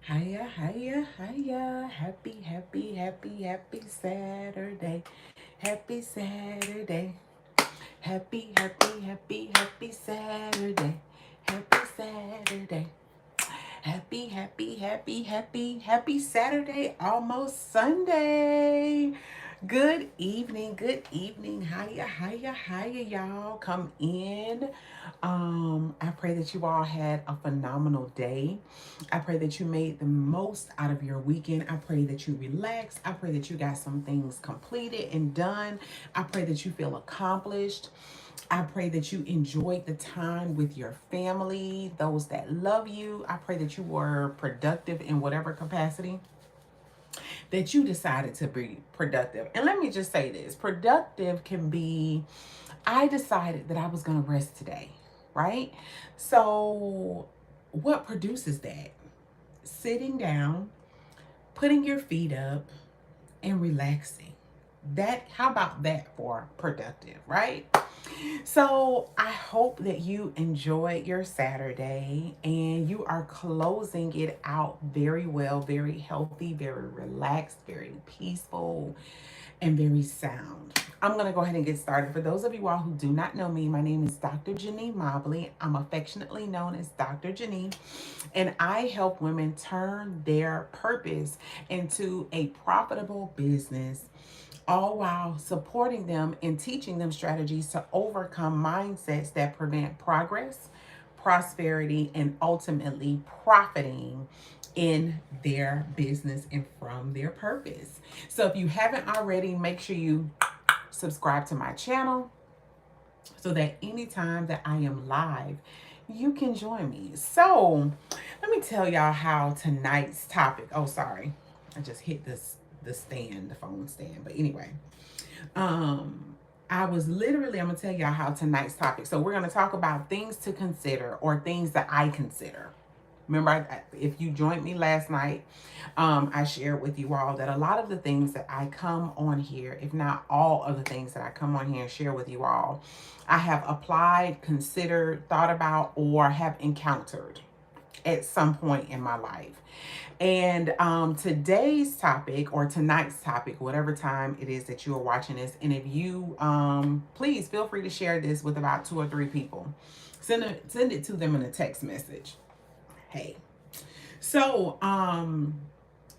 Hiya, hiya, hiya. Happy Saturday. Happy Saturday. Happy Saturday. Happy Saturday. Happy Saturday, almost Sunday. Good evening. Hiya, y'all. Come in. I pray that you all had a phenomenal day. I pray that you made the most out of your weekend. I pray that you relaxed. I pray that you got some things completed and done. I pray that you feel accomplished. I pray that you enjoyed the time with your family, those that love you. I pray that you were productive in whatever capacity that you decided to be productive. And let me just say this, productive can be, I decided that I was going to rest today, right? So, what produces that? Sitting down, putting your feet up, and relaxing. That, how about that for productive, right? So I hope that you enjoyed your Saturday and you are closing it out very well, very healthy, very relaxed, very peaceful, and very sound. I'm going to go ahead and get started. For those of you all who do not know me, my name is Dr. JaNee Mobley. I'm affectionately known as Dr. JaNee, and I help women turn their purpose into a profitable business, all while supporting them and teaching them strategies to overcome mindsets that prevent progress, prosperity, and ultimately profiting in their business and from their purpose. So if you haven't already, make sure you subscribe to my channel so that anytime that I am live, you can join me. So let me tell y'all how tonight's topic. Oh, sorry. I just hit the stand, the phone stand. But anyway, I was literally, I'm gonna tell y'all how tonight's topic. So we're gonna talk about things to consider or things that I consider. Remember, if you joined me last night, I shared with you all that a lot of the things that I come on here, if not all of the things that I come on here and share with you all, I have applied, considered, thought about, or have encountered at some point in my life. And today's topic or tonight's topic, whatever time it is that you are watching this, and if you please feel free to share this with about 2 or 3 people. Send it to them in a text message. Hey. So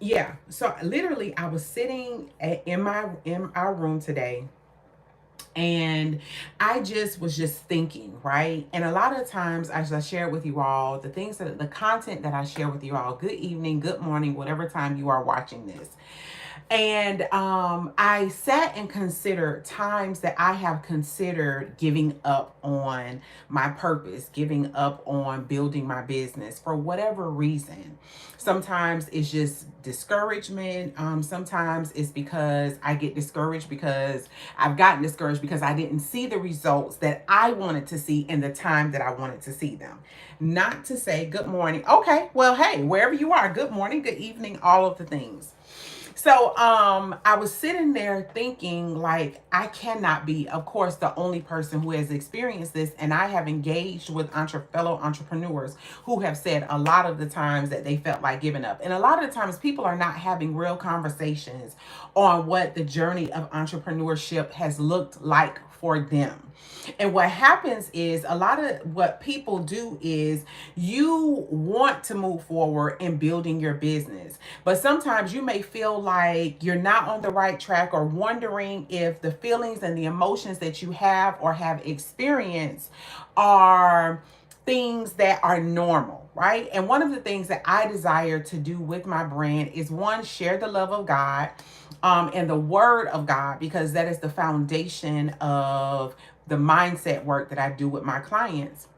yeah, so literally I was sitting in our room today, and I just was just thinking, right? And a lot of times, as I share with you all, the content that I share with you all, good evening, good morning, whatever time you are watching this. And I sat and considered times that I have considered giving up on my purpose, giving up on building my business for whatever reason. Sometimes it's just discouragement. Sometimes it's because I get discouraged because I've gotten discouraged because I didn't see the results that I wanted to see in the time that I wanted to see them. Not to say good morning. Okay, well, hey, wherever you are, good morning, good evening, all of the things. So I was sitting there thinking, like, I cannot be, of course, the only person who has experienced this. And I have engaged with fellow entrepreneurs who have said a lot of the times that they felt like giving up. And a lot of the times people are not having real conversations on what the journey of entrepreneurship has looked like for them. And what happens is a lot of what people do is you want to move forward in building your business, but sometimes you may feel like you're not on the right track or wondering if the feelings and the emotions that you have or have experienced are things that are normal, right? And one of the things that I desire to do with my brand is, one, share the love of God and the word of God, because that is the foundation of the mindset work that I do with my clients.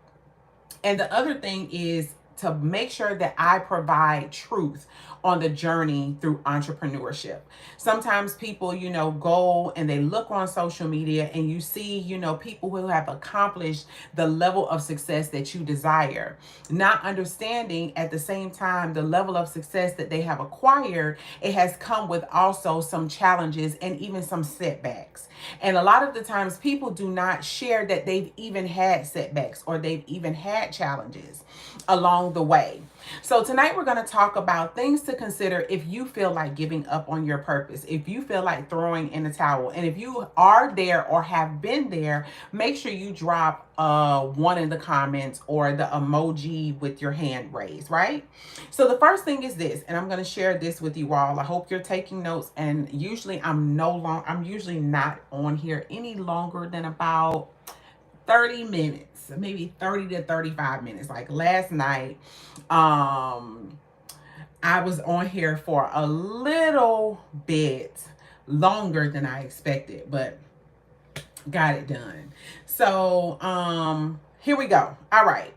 And the other thing is to make sure that I provide truth on the journey through entrepreneurship. Sometimes people, go and they look on social media and you see, people who have accomplished the level of success that you desire, not understanding at the same time the level of success that they have acquired. It has come with also some challenges and even some setbacks. And a lot of the times people do not share that they've even had setbacks or they've even had challenges along the way. So tonight we're going to talk about things to consider if you feel like giving up on your purpose, if you feel like throwing in the towel. And if you are there or have been there, make sure you drop one in the comments or the emoji with your hand raised, right? So the first thing is this, and I'm going to share this with you all. I hope you're taking notes. And usually I'm usually not on here any longer than about 30 minutes, maybe 30 to 35 minutes. Like last night, I was on here for a little bit longer than I expected, but got it done. So, here we go. All right.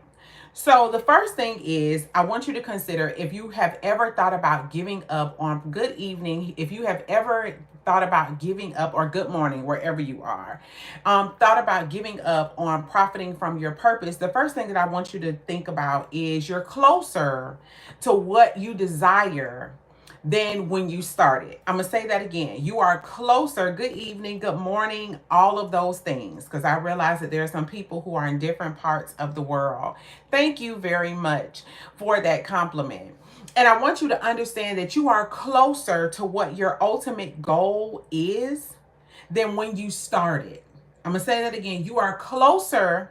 So the first thing is I want you to consider if you have ever thought about giving up on good evening, if you have ever thought about giving up, or good morning, wherever you are, thought about giving up on profiting from your purpose. The first thing that I want you to think about is you're closer to what you desire than when you started. I'm going to say that again. You are closer. Good evening, good morning, all of those things. Because I realize that there are some people who are in different parts of the world. Thank you very much for that compliment. And I want you to understand that you are closer to what your ultimate goal is than when you started. I'm going to say that again. You are closer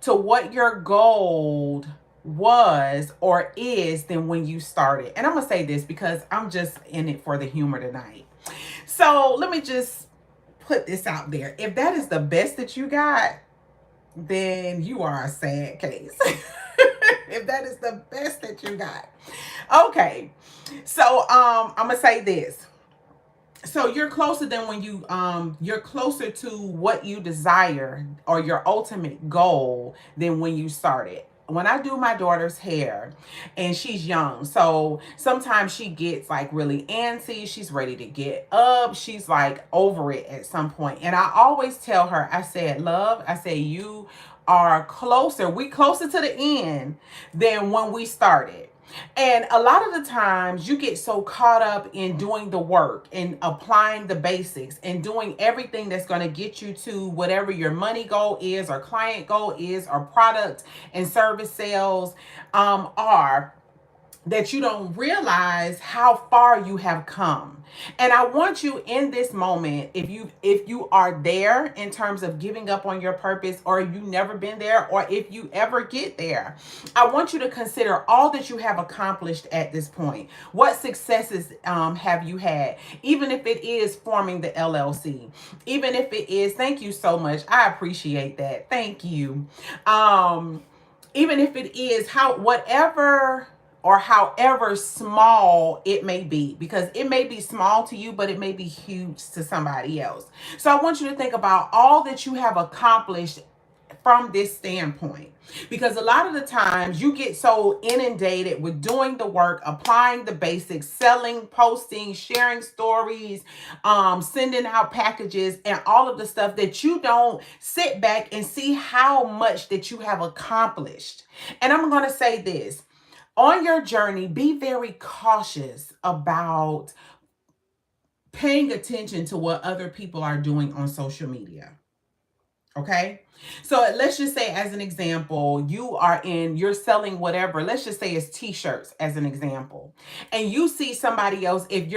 to what your goal was or is than when you started. And I'm going to say this because I'm just in it for the humor tonight. So let me just put this out there. If that is the best that you got, then you are a sad case. If that is the best that you got. Okay. So I'm going to say this. So you're closer than when you're closer to what you desire or your ultimate goal than when you started. When I do my daughter's hair, and she's young, so sometimes she gets like really antsy, she's ready to get up, she's like over it at some point. And I always tell her, I said, love, I say, you are closer, we closer to the end than when we started. And a lot of the times you get so caught up in doing the work and applying the basics and doing everything that's going to get you to whatever your money goal is or client goal is or product and service sales are, that you don't realize how far you have come. And I want you in this moment, if you are there in terms of giving up on your purpose, or you never been there, or if you ever get there, I want you to consider all that you have accomplished at this point. What successes have you had? Even if it is forming the LLC, even if it is, thank you so much, I appreciate that, thank you. Even if it is whatever or however small it may be, because it may be small to you, but it may be huge to somebody else. So I want you to think about all that you have accomplished from this standpoint, because a lot of the times you get so inundated with doing the work, applying the basics, selling, posting, sharing stories, sending out packages, and all of the stuff, that you don't sit back and see how much that you have accomplished. And I'm going to say this. On your journey, be very cautious about paying attention to what other people are doing on social media. Okay. So let's just say, as an example, you're selling whatever. Let's just say it's t-shirts as an example. And you see somebody else, if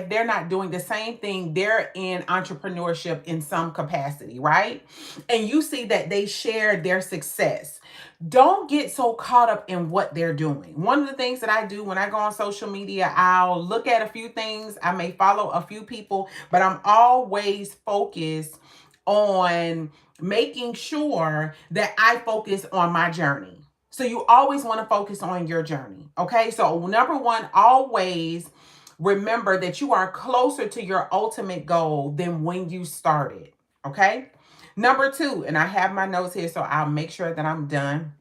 they're not doing the same thing, they're in entrepreneurship in some capacity, right? And you see that they share their success. Don't get so caught up in what they're doing. One of the things that I do when I go on social media, I'll look at a few things. I may follow a few people, but I'm always focused on making sure that I focus on my journey. So you always want to focus on your journey. Okay. So number one, always remember that you are closer to your ultimate goal than when you started. Okay. Number two, and I have my notes here, so I'll make sure that I'm done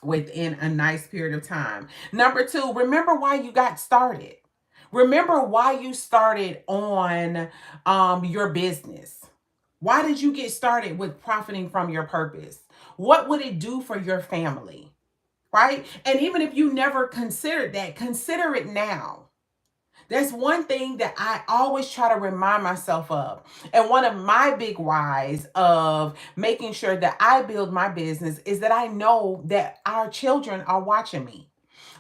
within a nice period of time. Number two, remember why you got started. Remember why you started on your business. Why did you get started with profiting from your purpose? What would it do for your family? Right? And even if you never considered that, consider it now. That's one thing that I always try to remind myself of. And one of my big whys of making sure that I build my business is that I know that our children are watching me.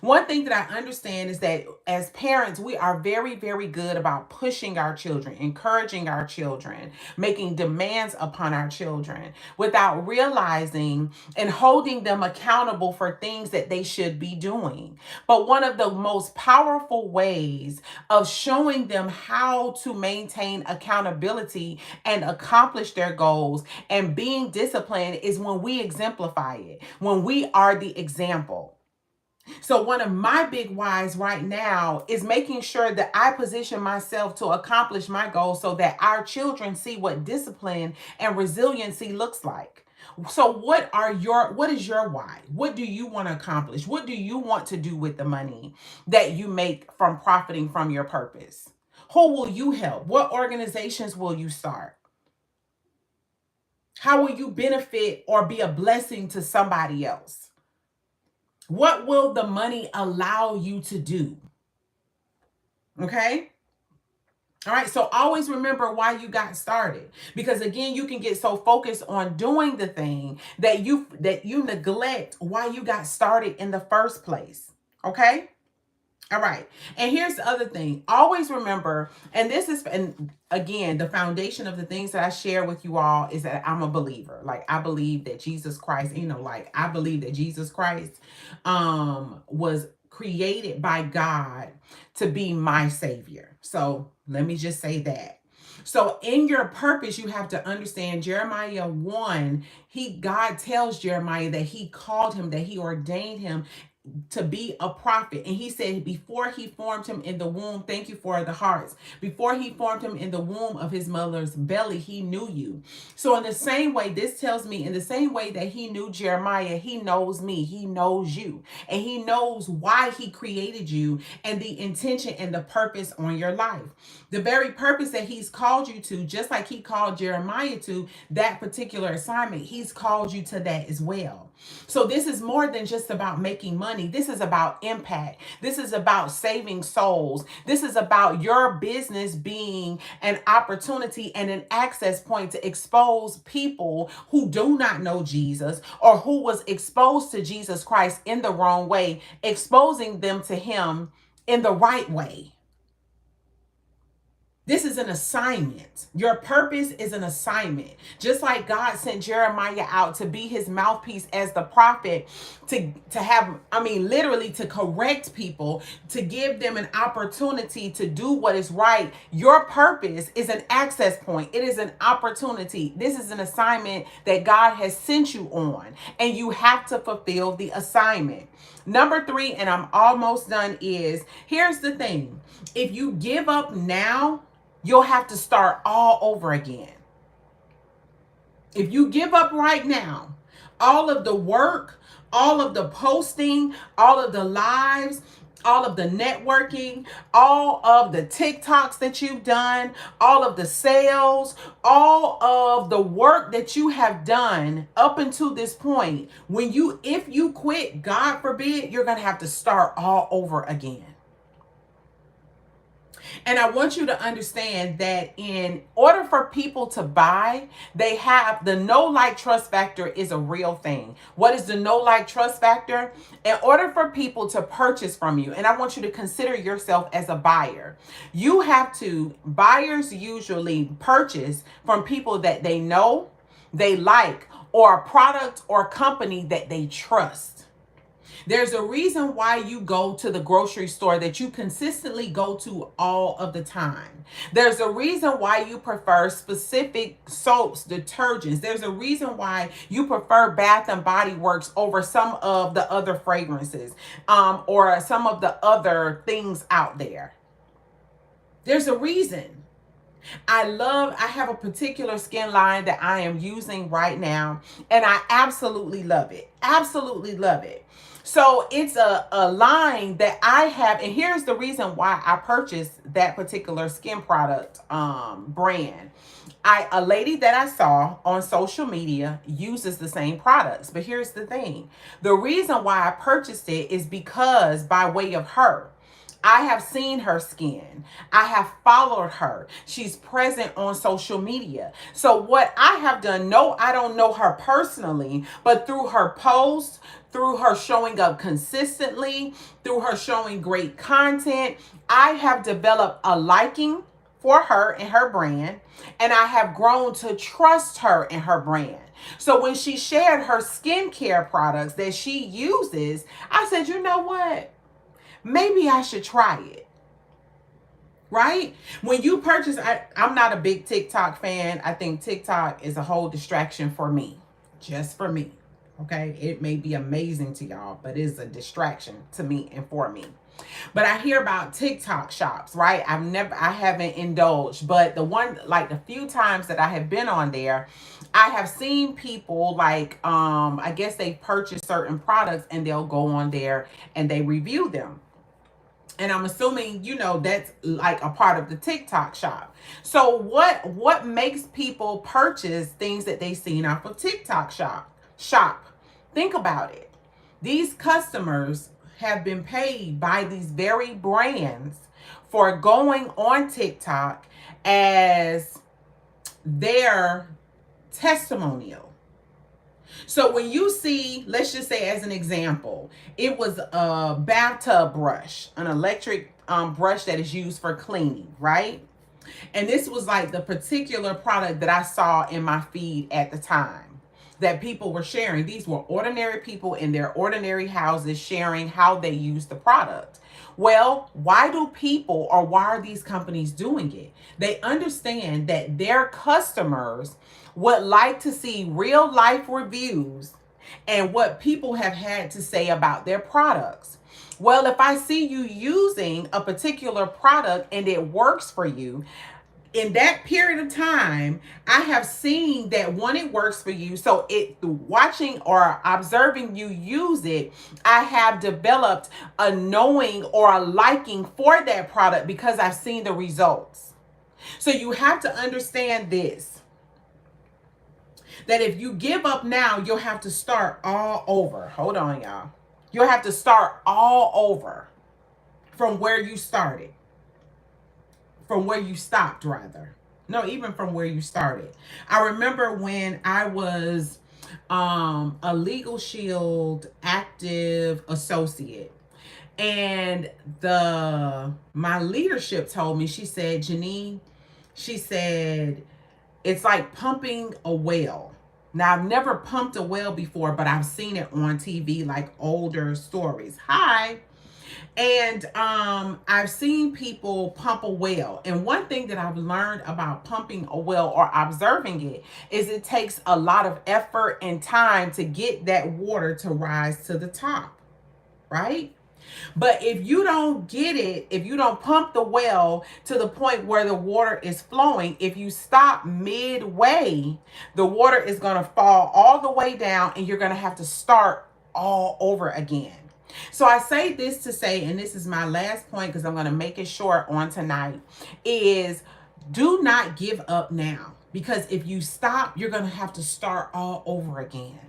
One thing that I understand is that as parents, we are very, very good about pushing our children, encouraging our children, making demands upon our children without realizing and holding them accountable for things that they should be doing. But one of the most powerful ways of showing them how to maintain accountability and accomplish their goals and being disciplined is when we exemplify it, when we are the example. So, one of my big whys right now is making sure that I position myself to accomplish my goals so that our children see what discipline and resiliency looks like. So what is your why? What do you want to accomplish? What do you want to do with the money that you make from profiting from your purpose? Who will you help? What organizations will you start? How will you benefit or be a blessing to somebody else? What will the money allow you to do? Okay? All right, so always remember why you got started, because again, you can get so focused on doing the thing that you neglect why you got started in the first place. Okay? All right. And here's the other thing. Always remember, and again, the foundation of the things that I share with you all is that I'm a believer. Like, I believe that Jesus Christ, I believe that Jesus Christ was created by God to be my savior. So let me just say that. So in your purpose, you have to understand Jeremiah 1, God tells Jeremiah that he called him, that he ordained him to be a prophet. And he said, before he formed him in the womb, thank you for the hearts. Before he formed him in the womb of his mother's belly, he knew you. So in the same way, this tells me, in the same way that he knew Jeremiah, he knows me, he knows you, and he knows why he created you and the intention and the purpose on your life. The very purpose that he's called you to, just like he called Jeremiah to that particular assignment, he's called you to that as well. So this is more than just about making money. This is about impact. This is about saving souls. This is about your business being an opportunity and an access point to expose people who do not know Jesus or who was exposed to Jesus Christ in the wrong way, exposing them to him in the right way. This is an assignment. Your purpose is an assignment. Just like God sent Jeremiah out to be his mouthpiece as the prophet, to have, literally to correct people, to give them an opportunity to do what is right. Your purpose is an access point. It is an opportunity. This is an assignment that God has sent you on, and you have to fulfill the assignment. Number 3, and I'm almost done, is here's the thing. If you give up now, you'll have to start all over again. If you give up right now, all of the work, all of the posting, all of the lives, all of the networking, all of the TikToks that you've done, all of the sales, all of the work that you have done up until this point, if you quit, God forbid, you're going to have to start all over again. And I want you to understand that in order for people to buy, they have the know, like, trust factor is a real thing. What is the know, like, trust factor? In order for people to purchase from you, and I want you to consider yourself as a buyer, buyers usually purchase from people that they know, they like, or a product or company that they trust. There's a reason why you go to the grocery store that you consistently go to all of the time. There's a reason why you prefer specific soaps, detergents. There's a reason why you prefer Bath and Body Works over some of the other fragrances, or some of the other things out there. There's a reason. I have a particular skin line that I am using right now, and I absolutely love it. Absolutely love it. So it's a line that I have, and here's the reason why I purchased that particular skin product brand. A lady that I saw on social media uses the same products, but here's the thing. The reason why I purchased it is because by way of her. I have seen her skin. I have followed her. She's present on social media. So what I have done, no, I don't know her personally, but through her posts, through her showing up consistently, through her showing great content, I have developed a liking for her and her brand, and I have grown to trust her and her brand. So when she shared her skincare products that she uses, I said, you know what? Maybe I should try it. Right? When you purchase, I'm not a big TikTok fan. I think TikTok is a whole distraction for me, just for me. Okay? It may be amazing to y'all, but it's a distraction to me and for me. But I hear about TikTok shops, right? I haven't indulged, but the few times that I have been on there, I have seen people I guess they purchase certain products and they'll go on there and they review them. And I'm assuming, that's like a part of the TikTok shop. So what makes people purchase things that they seen off of TikTok shop? Think about it. These customers have been paid by these very brands for going on TikTok as their testimonial. So when you see, let's just say as an example, it was a bathtub brush, an electric brush that is used for cleaning, right? And this was like the particular product that I saw in my feed at the time that people were sharing. These were ordinary people in their ordinary houses sharing how they use the product. Well, why are these companies doing it? They understand that their customers would like to see real life reviews and what people have had to say about their products. Well, if I see you using a particular product and it works for you, in that period of time, I have seen that one, it works for you. So watching or observing you use it, I have developed a knowing or a liking for that product because I've seen the results. So you have to understand this, that if you give up now, you'll have to start all over. Hold on, y'all. You'll have to start all over from where you started. From where you stopped, rather. No, even from where you started. I remember when I was a Legal Shield active associate, and my leadership told me, she said, JaNee, she said, it's like pumping a well. Now, I've never pumped a well before, but I've seen it on TV, like older stories. Hi. And I've seen people pump a well. And one thing that I've learned about pumping a well or observing it is it takes a lot of effort and time to get that water to rise to the top, right? But if you don't get it, if you don't pump the well to the point where the water is flowing, if you stop midway, the water is going to fall all the way down and you're going to have to start all over again. So I say this to say, and this is my last point because I'm going to make it short on tonight, is do not give up now. Because if you stop, you're going to have to start all over again.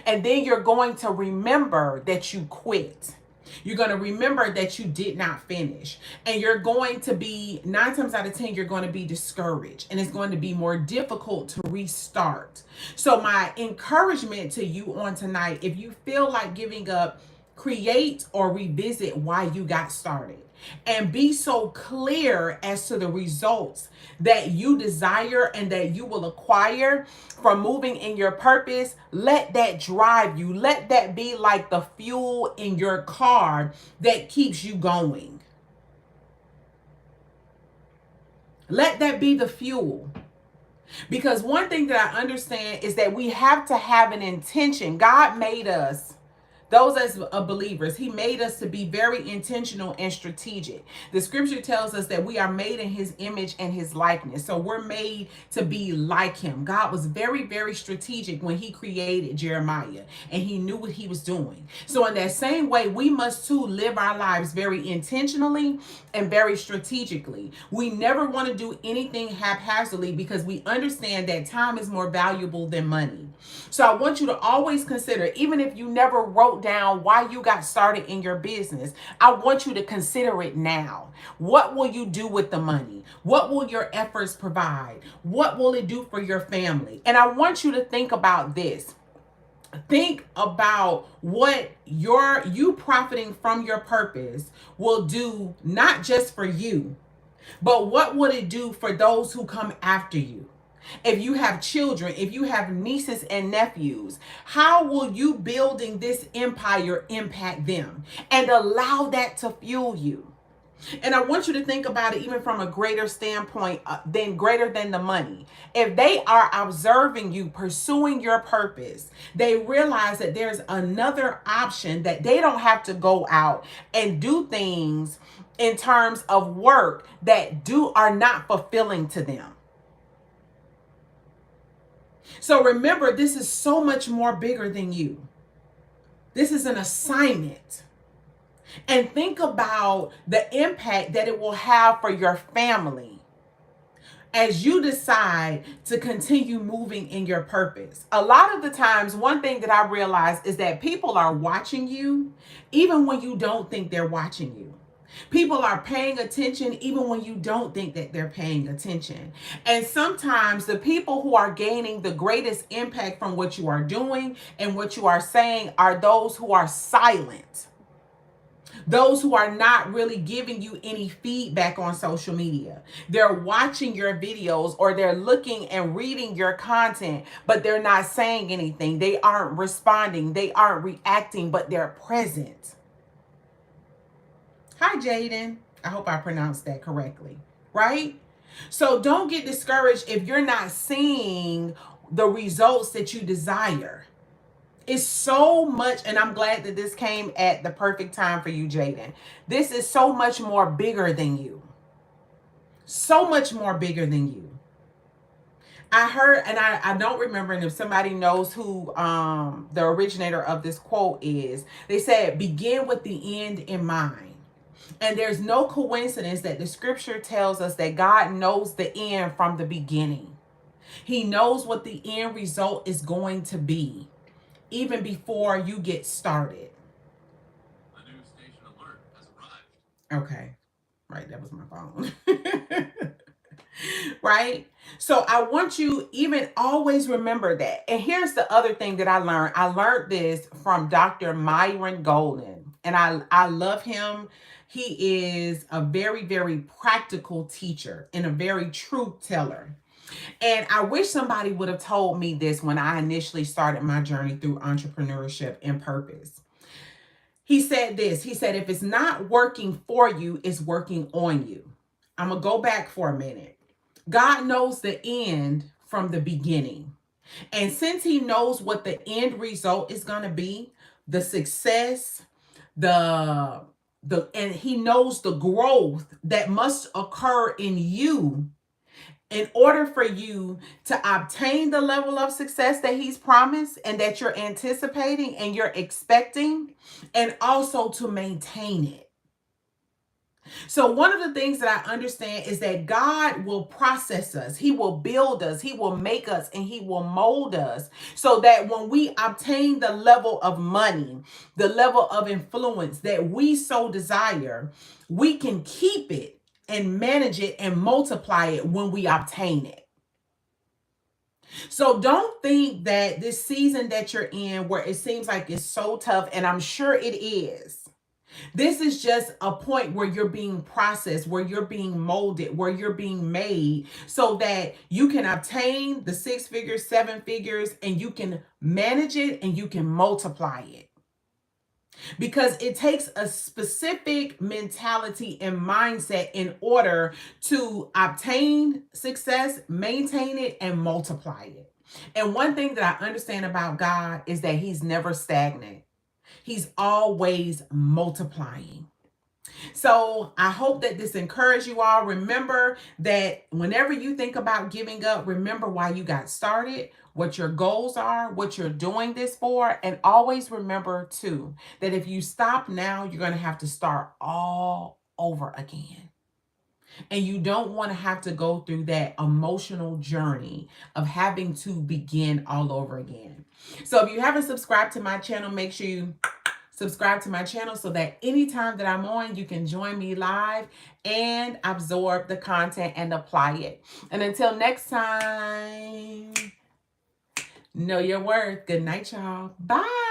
And then you're going to remember that you quit. You're going to remember that you did not finish. And you're going to be, 9 times out of 10, you're going to be discouraged. And it's going to be more difficult to restart. So my encouragement to you on tonight, if you feel like giving up, create or revisit why you got started. And be so clear as to the results that you desire and that you will acquire from moving in your purpose. Let that drive you. Let that be like the fuel in your car that keeps you going. Let that be the fuel. Because one thing that I understand is that we have to have an intention. God made us, those as believers, he made us to be very intentional and strategic. The scripture tells us that we are made in his image and his likeness. So we're made to be like him. God was very, very strategic when he created Jeremiah, and he knew what he was doing. So in that same way, we must too live our lives very intentionally and very strategically. We never want to do anything haphazardly because we understand that time is more valuable than money. So I want you to always consider, even if you never wrote down why you got started in your business, I want you to consider it now. What will you do with the money? What will your efforts provide? What will it do for your family? And I want you to think about this. Think about what you profiting from your purpose will do, not just for you, but what would it do for those who come after you? If you have children, if you have nieces and nephews, how will you building this empire impact them and allow that to fuel you? And I want you to think about it even from a greater standpoint, than greater than the money. If they are observing you pursuing your purpose, they realize that there's another option, that they don't have to go out and do things in terms of work that are not fulfilling to them. So remember, this is so much more bigger than you. This is an assignment. And think about the impact that it will have for your family as you decide to continue moving in your purpose. A lot of the times, one thing that I realize is that people are watching you even when you don't think they're watching you. People are paying attention even when you don't think that they're paying attention. And sometimes the people who are gaining the greatest impact from what you are doing and what you are saying are those who are silent. Those who are not really giving you any feedback on social media. They're watching your videos or they're looking and reading your content, but they're not saying anything. They aren't responding. They aren't reacting, but they're present. Hi, Jaden. I hope I pronounced that correctly, right? So don't get discouraged if you're not seeing the results that you desire. It's so much, and I'm glad that this came at the perfect time for you, Jaden. This is so much more bigger than you. So much more bigger than you. I heard, and I don't remember, and if somebody knows who the originator of this quote is, they said, begin with the end in mind. And there's no coincidence that the scripture tells us that God knows the end from the beginning. He knows what the end result is going to be, even before you get started. A new station alert has arrived. Okay. Right, that was my phone. Right? So I want you even always remember that. And here's the other thing that I learned. I learned this from Dr. Myron Golden. And I love him. He is a very, very practical teacher and a very truth teller. And I wish somebody would have told me this when I initially started my journey through entrepreneurship and purpose. He said this. He said, if it's not working for you, it's working on you. I'm going to go back for a minute. God knows the end from the beginning. And since he knows what the end result is going to be, the success, and he knows the growth that must occur in you in order for you to obtain the level of success that he's promised and that you're anticipating and you're expecting, and also to maintain it. So one of the things that I understand is that God will process us. He will build us. He will make us, and he will mold us so that when we obtain the level of money, the level of influence that we so desire, we can keep it and manage it and multiply it when we obtain it. So don't think that this season that you're in, where it seems like it's so tough, and I'm sure it is, this is just a point where you're being processed, where you're being molded, where you're being made so that you can obtain the 6 figures, 7 figures, and you can manage it and you can multiply it. Because it takes a specific mentality and mindset in order to obtain success, maintain it, and multiply it. And one thing that I understand about God is that he's never stagnant. He's always multiplying. So I hope that this encouraged you all. Remember that whenever you think about giving up, remember why you got started, what your goals are, what you're doing this for. And always remember too, that if you stop now, you're going to have to start all over again. And you don't want to have to go through that emotional journey of having to begin all over again. So if you haven't subscribed to my channel, make sure you subscribe to my channel so that anytime that I'm on, you can join me live and absorb the content and apply it. And until next time, know your worth. Good night, y'all. Bye.